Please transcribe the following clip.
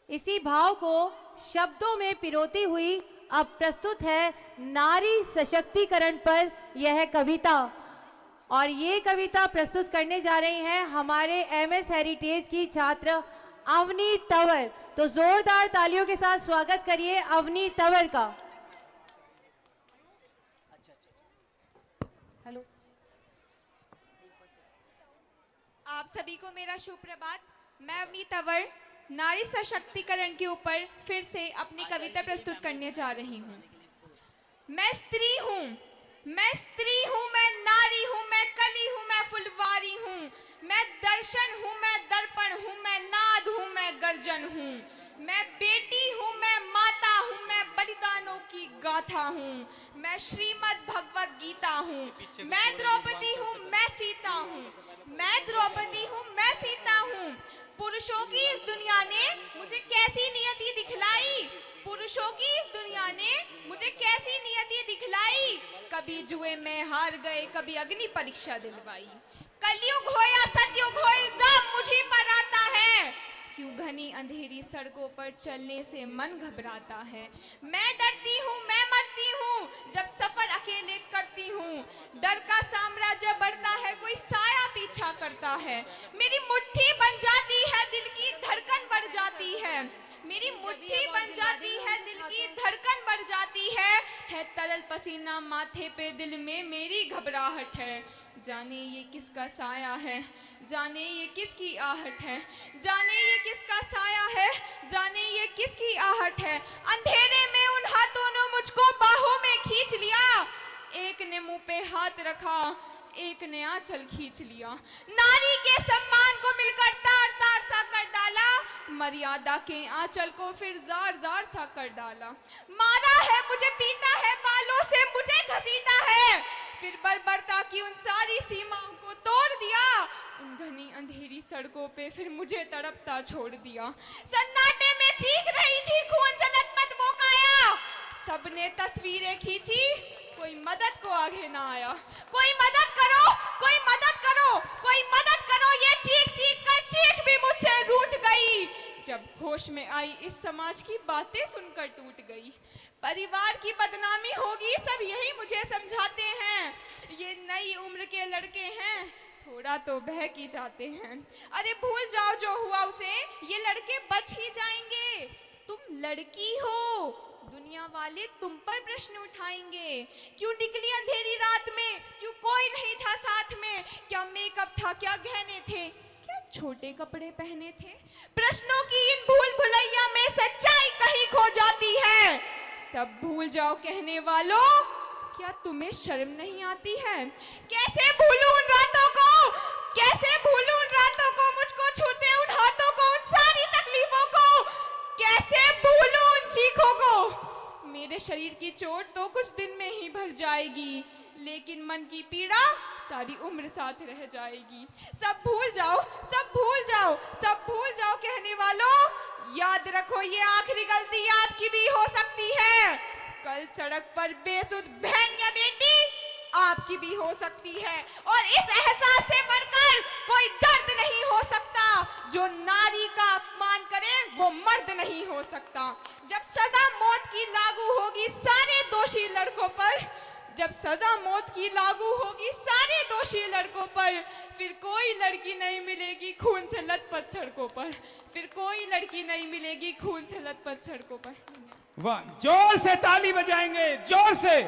इसी भाव को शब्दों में पिरोती हुई अब प्रस्तुत है नारी सशक्तिकरण पर यह कविता। और ये कविता प्रस्तुत करने जा रही हैं हमारे एमएस हेरिटेज की छात्र अवनी तंवर। तो जोरदार तालियों के साथ स्वागत करिए अवनी तंवर का। हेलो, आप सभी को मेरा शुभ प्रभात। मैं अवनी तंवर नारी सशक्तिकरण के ऊपर फिर से अपनी कविता प्रस्तुत करने जा रही हूँ। मैं स्त्री हूँ, मैं स्त्री हूँ, मैं नारी हूँ, मैं कली हूँ, मैं फुलवारी हूँ, मैं दर्शन हूँ, मैं दर्पण हूँ, मैं नाद हूँ, मैं गर्जन हूँ, मैं बेटी हूँ, मैं माता हूँ, मैं बलिदानों की गाथा हूँ, मैं श्रीमद् भगवत गीता हूँ, मैं द्रौपदी हूँ, मैं सीता हूँ, मैं द्रौपदी हूँ, मैं सीता हूँ। पुरुषों की इस दुनिया ने मुझे कैसी नियति दिखलाई, पुरुषों की इस दुनिया ने मुझे कैसी नियति दिखलाई। कभी जुए में हार गए, कभी अग्नि परीक्षा दिलवाई। कलयुग हो या सतयुग हो, इल्जाम मुझी पर आता है। क्यों घनी अंधेरी सड़कों पर चलने से मन घबराता है। मैं डरती हूँ, मैं मरती हूँ जब सफर अकेले करती हूँ। डर का साम्राज्य बढ़ता है, कोई साया पीछा करता है। मेरी मुट्ठी बन जाती है, दिल की धड़कन बढ़ जाती है। मेरी मुट्ठी बन जाती है, दिल की धड़कन बढ़ जाती है तरल पसीना माथे पे, दिल में मेरी घबराहट है। जाने ये किसका साया है, जाने ये किसकी आहट है, जाने ये किसका साया है, जाने ये किसकी आहट है। अंधेरे में उन हाथों ने मुझको बाहों में खींच लिया। एक ने मुंह पे हाथ रखा, एक ने आंचल खींच लिया। नारी के सम्मान को मिलकर तार तार सा कर डाला, मर्यादा के आंचल को फिर जार जार सा कर डाला। मारा है मुझे, पीटा है, बालों से मुझे घसीटा है, फिर बर्बरता की उन सारी सीमाओं को तोड़ दिया। उन घनी अंधेरी सड़कों पे फिर मुझे तड़पता छोड़ दिया। सन्नाटे में चीख रही थी, खून से लथपथ वो काया। सबने तस्वीरें खींची, कोई मदद को आगे ना आया। कोई मदद करो, कोई मदद करो, कोई मदद करो, ये चीख चीख कर चीख भी मुझसे रूठ गई। जब होश में आई इस समाज की बातें सुनकर टूट गई। परिवार की बदनामी होगी, सब यही मुझे समझाते हैं। ये नई उम्र के लड़के हैं, थोड़ा तो बहक ही जाते हैं। अरे भूल जाओ जो हुआ उसे, ये लड़के बच ही जाएंगे। तुम लड़की हो, दुनिया वाले तुम पर प्रश्न उठाएंगे। क्यों निकली अंधेरी रात में, क्यों कोई नहीं था साथ में, क्या मेकअप था, क्या गहने थे, क्या छोटे कपड़े पहने थे। प्रश्नों की इन भूल भुलैया में सच्चाई कहीं खो जाती है। सब भूल जाओ कहने वालों, क्या तुम्हें शर्म नहीं आती है। कैसे भूलूं उन रातों को, कैसे भूलूं उन रातों को, मुझको छूते उन हाथों को, उन सारी तकलीफों को। कैसे भूलूं उन चीखों को। मेरे शरीर की चोट तो कुछ दिन में ही भर जाएगी, लेकिन मन की पीड़ा सारी उम्र साथ रह जाएगी। सब भूल जाओ, सब भूल जाओ, सब भूल जाओ कहने वालों, याद रखो ये आखिरी गलती आपकी भी हो सकती है। कल सड़क पर बेसुध बहन या बेटी आपकी भी हो सकती है। और इस एहसास से बढ़कर कोई दर्द नहीं हो सकता। जो नारी का अपमान करे वो मर्द नहीं हो सकता। जब सजा मौत की लागू होगी सारे दोषी लड़कों पर, जब सजा मौत की लागू होगी सारे दोषी लड़कों पर, फिर कोई लड़की नहीं मिलेगी खून से लथपथ सड़कों पर, फिर कोई लड़की नहीं मिलेगी खून से लथपथ सड़कों पर। वाह, जोर से ताली बजाएंगे, जोर से।